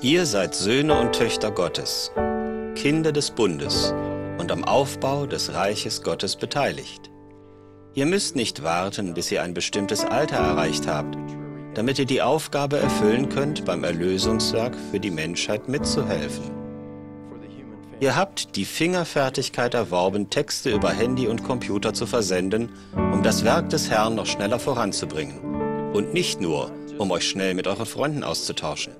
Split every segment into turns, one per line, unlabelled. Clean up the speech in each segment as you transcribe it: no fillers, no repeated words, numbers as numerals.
Ihr seid Söhne und Töchter Gottes, Kinder des Bundes und am Aufbau des Reiches Gottes beteiligt. Ihr müsst nicht warten, bis ihr ein bestimmtes Alter erreicht habt, damit ihr die Aufgabe erfüllen könnt, beim Erlösungswerk für die Menschheit mitzuhelfen. Ihr habt die Fingerfertigkeit erworben, Texte über Handy und Computer zu versenden, um das Werk des Herrn noch schneller voranzubringen. Und nicht nur, um euch schnell mit euren Freunden auszutauschen.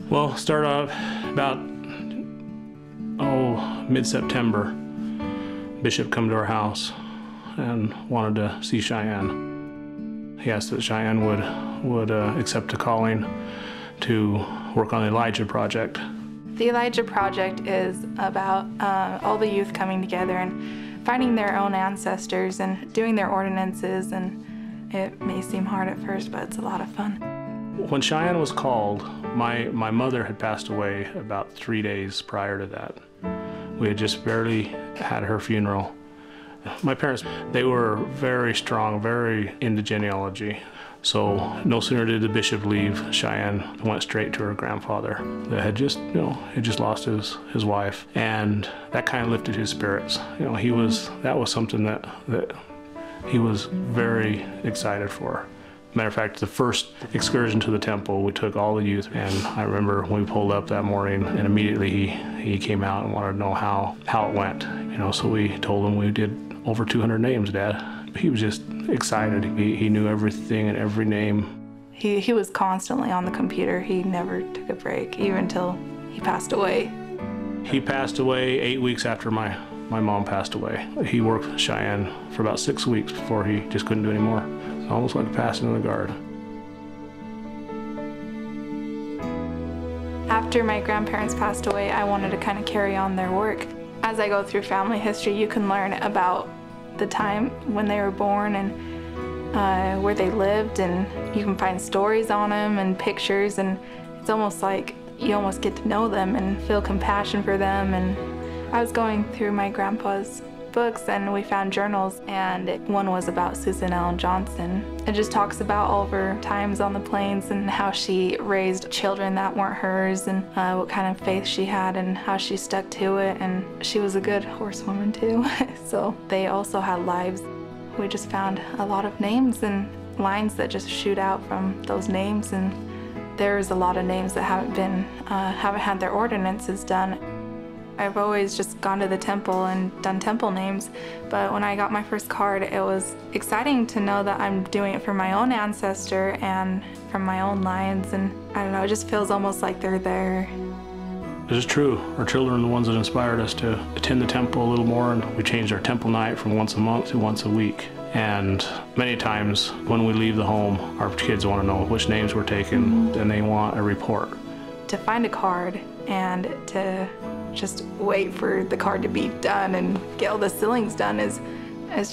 Well, start out about, mid-September. Bishop come to our house and wanted to see Cheyenne. He asked that Cheyenne would accept a calling to work on the Elijah project.
The Elijah project is about all the youth coming together and finding their own ancestors and doing their ordinances, and it may seem hard at first, but it's a lot of fun.
When Cheyenne was called, my mother had passed away about 3 days prior to that. We had just barely had her funeral. My parents, they were very strong, very into genealogy. So no sooner did the bishop leave, Cheyenne went straight to her grandfather that had just, had just lost his wife. And that kind of lifted his spirits. That was something that he was very excited for. Matter of fact, the first excursion to the temple, we took all the youth, and I remember when we pulled up that morning, and immediately he came out and wanted to know how it went. So we told him we did over 200 names, Dad. He was just excited. He knew everything and every name.
He was constantly on the computer. He never took a break, even until he passed away.
He passed away 8 weeks after my mom passed away. He worked with Cheyenne for about 6 weeks before he just couldn't do anymore. It's almost like a passing of the guard.
After my grandparents passed away, I wanted to kind of carry on their work. As I go through family history, you can learn about the time when they were born and where they lived, and you can find stories on them and pictures, and it's almost like you almost get to know them and feel compassion for them. And I was going through my grandpa's books, and we found journals, and one was about Susan Ellen Johnson. It just talks about all of her times on the plains and how she raised children that weren't hers, and what kind of faith she had and how she stuck to it. And she was a good horsewoman too. So they also had lives. We just found a lot of names and lines that just shoot out from those names, and there's a lot of names that haven't had their ordinances done. I've always just gone to the temple and done temple names, but when I got my first card, it was exciting to know that I'm doing it for my own ancestor and from my own lines, and I don't know, it just feels almost like they're there.
This is true. Our children are the ones that inspired us to attend the temple a little more, and we changed our temple night from once a month to once a week. And many times when we leave the home, our kids want to know which names we're taking, and they want a report.
To find a card and to just wait for the card to be done and get all the sealings done is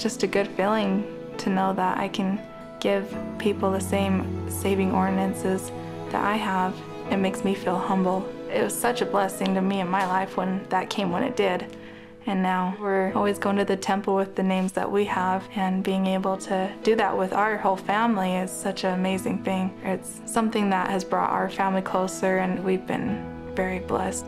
just a good feeling to know that I can give people the same saving ordinances that I have. It makes me feel humble. It was such a blessing to me in my life when that came when it did. And now we're always going to the temple with the names that we have, and being able to do that with our whole family is such an amazing thing. It's something that has brought our family closer, and we've been very blessed.